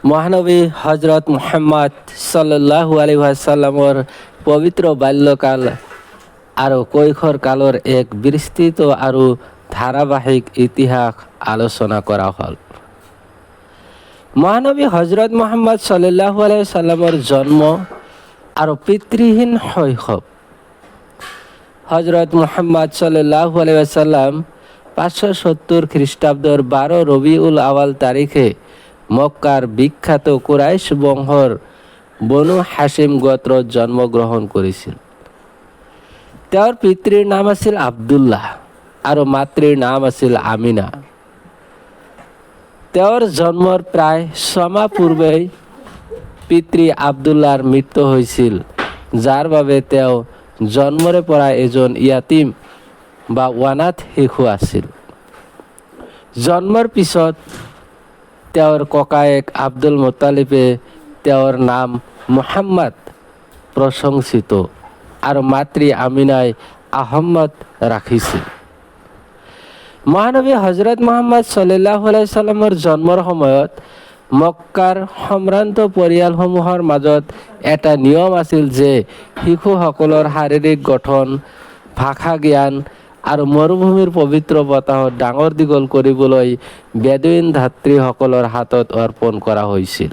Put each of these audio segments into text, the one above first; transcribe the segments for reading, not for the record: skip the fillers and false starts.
মহানবী হজৰত মুহাম্মদ সাল্লাল্লাহু আলাইহি ওয়াসাল্লামৰ পবিত্ৰ বাল্যকাল আৰু কৈশোৰ কালৰ এক বিস্তৃত আৰু ধাৰাবাহিক ইতিহাস আলোচনা কৰা হ'ল। মহানবী হজৰত মুহাম্মদ সাল্লাল্লাহু আলাইহি ওয়াসাল্লামৰ জন্ম আৰু পিতৃহীন শৈশৱ। হজৰত মুহাম্মদ সাল্লাল্লাহু আলাইহি ওয়াসাল্লাম 570 খ্ৰিস্টাব্দৰ 12 ৰবিউল আওয়াল তাৰিখে মক্কাৰ বিখ্যাত কুৰাইশ বংশৰ বনু হাছিম গোত্ৰত জন্মগ্ৰহণ কৰিছিল। তেওঁৰ পিতৃৰ নাম আছিল আব্দুল্লাহ আৰু মাতৃৰ নাম আছিল আমিনা। তেওঁৰ জন্মৰ প্ৰায় 6 মাহ পূৰ্বেই পিতৃ আব্দুল্লাহৰ মৃত্যু হৈছিল, যাৰ বাবে তেওঁ জন্মৰে পৰা এজন ইয়াতীম বা অনাথ শিশু আছিল। জন্মৰ পিছত তেওঁৰ ককায়েক আব্দুল মুত্তালিবে তেওঁৰ নাম মুহাম্মদ প্ৰশংসিত আৰু মাতৃ আমিনাই আহমদ ৰাখিছিল। মহানবী হজৰত মুহাম্মদ সাল্লাল্লাহু আলাইহি ওয়াসাল্লামৰ জন্মৰ সময়ত মক্কাৰ সম্ভ্ৰান্ত পৰিয়ালসমূহৰ মাজত এটা নিয়ম আছিল যে শিশুসকলৰ শাৰীৰিক গঠন, ভাষা জ্ঞান আৰু মৰুভূমিৰ পবিত্ৰ বতাহত ডাঙৰ দীঘল কৰিবলৈ বেদুইন ধাত্ৰীসকলৰ হাতত অৰ্পণ কৰা হৈছিল।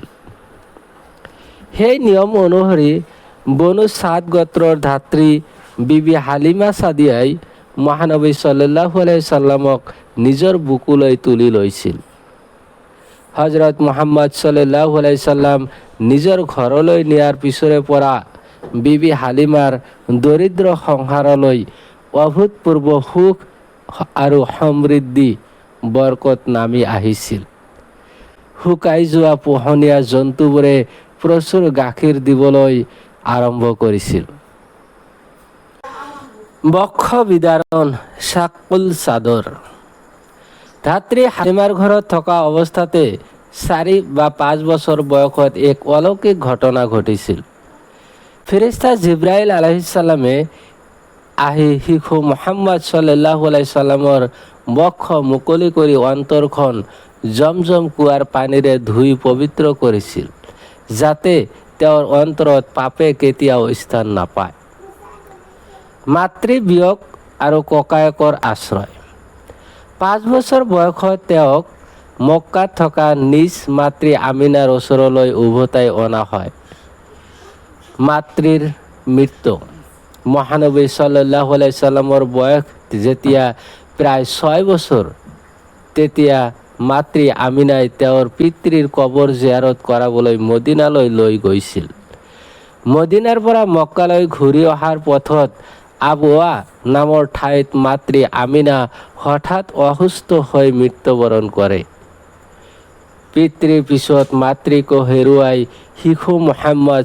সেই নিয়ম অনুসৰি বনু সাদ গোত্ৰৰ ধাত্ৰী বিবি হালিমা সাদিয়াই মহানবী সাল্লাল্লাহু আলাইহি ওয়াসাল্লামক নিজৰ বুকুলৈ তুলি লৈছিল। হজৰত মুহাম্মদ সাল্লাল্লাহু আলাইহি ওয়াসাল্লাম নিজৰ ঘৰলৈ নিয়াৰ পিছৰে পৰা বিবি হালিমাৰ দৰিদ্ৰ সংসাৰলৈ অভূতপূৰ্ব সুখ আৰু সমৃদ্ধি বৰকত নামি আহিছিল। শুকাই যোৱা পোহনীয়া জন্তুবোৰে প্ৰচুৰ গাখীৰ দিবলৈ আৰম্ভ কৰিছিল। বক্ষ বিদাৰণ, শাকুল চাদৰ। ধাত্ৰী হালিমাৰ ঘৰত থকা অৱস্থাতে 4 বা 5 বছৰ বয়সত এক অলৌকিক ঘটনা ঘটিছিল। ফেৰেশতা জিব্ৰাইল আলাইহিস সালামে আহি শিশু মুহাম্মদ সাল্লাল্লাহু আলাইহি ওয়াসাল্লামৰ বক্ষ মুকলি কৰি অন্তৰখন জমজম কুৱাৰ পানীৰে ধুই পবিত্ৰ কৰিছিল, যাতে তেওঁৰ অন্তৰত পাপে কেতিয়াও স্থান নাপায়। মাতৃবিয়োগ আৰু ককায়েকৰ আশ্ৰয়। 5 বছৰ বয়সত তেওঁক মক্কাত থকা নিজ মাতৃ আমিনাৰ ওচৰলৈ উভতাই অনা হয়। মাতৃৰ মৃত্যু। মহানবী সাল্লাল্লাহু আলাইহি ওয়াসাল্লামৰ বয়স যেতিয়া প্ৰায় 6 বছৰ, তেতিয়া মাতৃ আমিনাই তেওঁৰ পিতৃৰ কবৰ জিয়াৰত কৰাবলৈ মদিনালৈ লৈ গৈছিল। মদিনাৰ পৰা মক্কালৈ ঘূৰি অহাৰ পথত আবৱা নামৰ ঠাইত মাতৃ আমিনা হঠাৎ অসুস্থ হৈ মৃত্যুবৰণ কৰে। পিতৃৰ পিছত মাতৃকো হেৰুৱাই শিশু মুহাম্মদ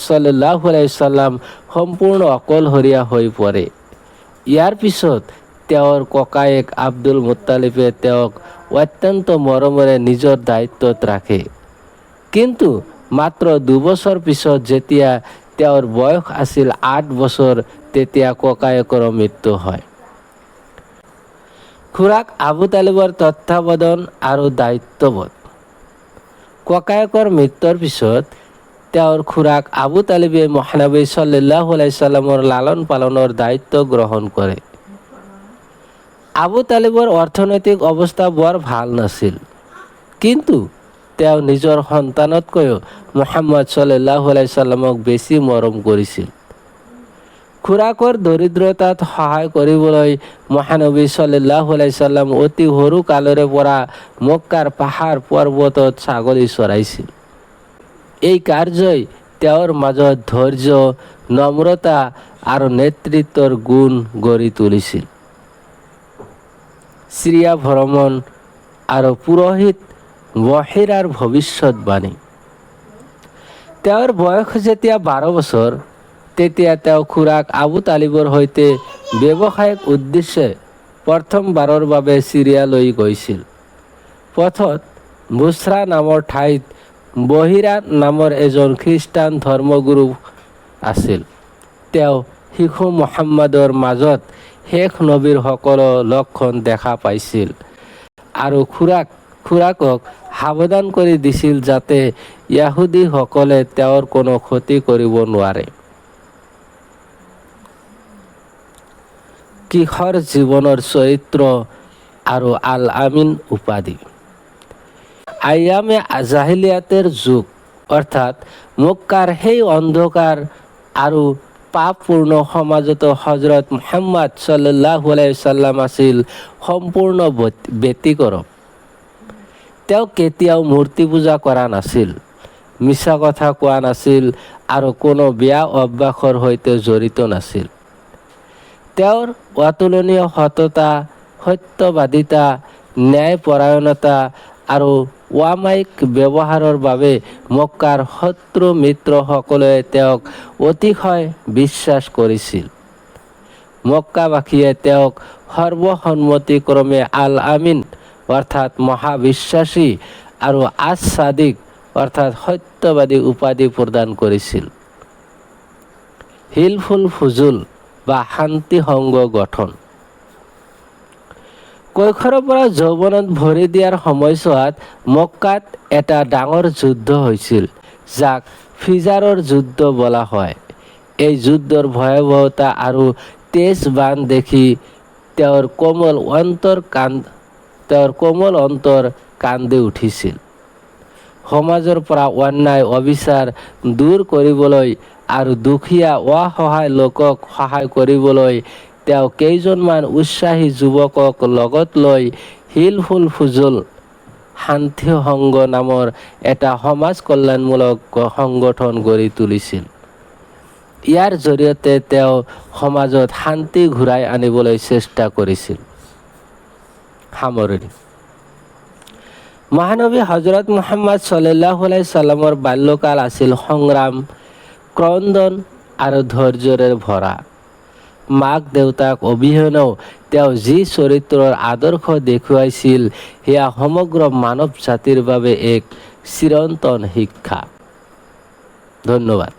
সাল্লাল্লাহু আলাইহি ওয়াসাল্লাম সম্পূৰ্ণ অকলশৰীয়া হৈ পৰে। ইয়াৰ পিছত তেওঁৰ ককায়েক আব্দুল মুত্তালিবে তেওঁক অত্যন্ত মৰমেৰে নিজৰ দায়িত্বত ৰাখে। কিন্তু মাত্ৰ 2 বছৰ পিছত যেতিয়া তেওঁৰ বয়স আছিল 8 বছৰ, তেতিয়া ককায়েকৰ মৃত্যু হয়। খুৰাক আবু তালিবৰ তত্ত্বাৱধান আৰু দায়িত্ববোধ। ককায়েকৰ মৃত্যুৰ পিছত তেওঁৰ খুৰাক আবু তালিবে মহানবী সাল্লাল্লাহু আলাইহি ওয়াসাল্লামৰ লালন পালনৰ দায়িত্ব গ্ৰহণ কৰে। আবু তালিবৰ অৰ্থনৈতিক অৱস্থা বৰ ভাল নাছিল, কিন্তু তেওঁ নিজৰ সন্তানতকৈও মুহাম্মদ সাল্লাল্লাহু আলাইহি ওয়াসাল্লামক বেছি মৰম কৰিছিল। খুৰাকৰ দৰিদ্ৰতাত সহায় কৰিবলৈ মহানবী সাল্লাল্লাহু আলাইহি ওয়াসাল্লাম অতি সৰু কালৰে পৰা মক্কাৰ পাহাৰ পৰ্বতত ছাগলী চৰাইছিল। এই কাৰ্যই তেওঁৰ মাজত ধৈৰ্য, নম্ৰতা আৰু নেতৃত্বৰ গুণ গঢ়ি তুলিছিল। চিৰিয়া ভ্ৰমণ আৰু পুৰোহিত বহিৰাৰ ভৱিষ্যতবাণী। তেওঁৰ বয়স যেতিয়া 12 বছৰ, তেতিয়া তেওঁ খুৰাক আবু তালিবৰ সৈতে ব্যৱসায়িক উদ্দেশ্যে প্ৰথমবাৰৰ বাবে চিৰিয়ালৈ গৈছিল। পথত বুছৰা নামৰ ঠাইত বহিৰা নামৰ এজন খ্ৰীষ্টান ধৰ্মগুৰু আছিল। তেওঁ শিশু মুহাম্মদৰ মাজত শেষ নবীৰ সকলো লক্ষণ দেখা পাইছিল আৰু খুৰাকক সাৱধান কৰি দিছিল যাতে য়াহুদীসকলে তেওঁৰ কোনো ক্ষতি কৰিব নোৱাৰে। কিশোৰ জীৱনৰ চৰিত্ৰ আৰু আল আমিন উপাধি। আয়ামে জাহিলিয়াতেৰ যুগ অৰ্থাৎ মক্কাৰ সেই অন্ধকাৰ আৰু পাপপূৰ্ণ সমাজত হজৰত মুহাম্মদ সাল্লাল্লাহু আলাইহি সাল্লাম আছিল সম্পূৰ্ণ ব্যতিক্ৰম। তেওঁ কেতিয়াও মূৰ্তি পূজা কৰা নাছিল, মিছা কথা কোৱা নাছিল আৰু কোনো বেয়া অভ্যাসৰ সৈতে জড়িত নাছিল। তেওঁৰ অতুলনীয় সততা, সত্যবাদিতা, ন্যায়পৰায়ণতা আৰু অমায়িক ব্যৱহাৰৰ বাবে মক্কাৰ শত্ৰু মিত্ৰসকলে তেওঁক অতিশয় বিশ্বাস কৰিছিল। মক্কাবাসীয়ে তেওঁক সৰ্বসন্মতিক্ৰমে আল আমিন অৰ্থাৎ মহাবিশ্বাসী আৰু আছ-ছাদিক অৰ্থাৎ সত্যবাদী উপাধি প্ৰদান কৰিছিল। হিলফুল ফুজুল বা শান্তি সংঘ গঠন। কৈশোৰৰ পৰা যৌৱনত ভৰি দিয়াৰ সময়ছোৱাত মক্কাত এটা ডাঙৰ যুদ্ধ হৈছিল, যাক ফিজাৰৰ যুদ্ধ বোলা হয়। এই যুদ্ধৰ ভয়াৱহতা আৰু তেজ বাণ দেখি তেওঁৰ কোমল অন্তৰ কান্দি উঠিছিল। সমাজৰ পৰা অন্যায় অবিচাৰ দূৰ কৰিবলৈ আৰু দুখীয়া অসহায় লোকক সহায় কৰিবলৈ তেওঁ কেইজনমান উৎসাহী যুৱকক লগত লৈ হিলফুল ফুজুল শান্তি সংঘ নামৰ এটা সমাজ কল্যাণমূলক সংগঠন গঢ়ি তুলিছিল। ইয়াৰ জৰিয়তে তেওঁ সমাজত শান্তি ঘূৰাই আনিবলৈ চেষ্টা কৰিছিল। সামৰণি। মহানবী হজৰত মুহাম্মদ সাল্লাল্লাহু আলাইহি সাল্লামৰ বাল্যকাল আছিল সংগ্ৰাম, ক্ৰন্দন আৰু ধৈৰ্যৰে ভৰা। মাক দেউতাক অবিহনেও তেওঁ যি চৰিত্ৰৰ আদৰ্শ দেখুৱাইছিল সেয়া সমগ্ৰ মানৱ জাতিৰ বাবে এক চিৰন্তন শিক্ষা। ধন্যবাদ।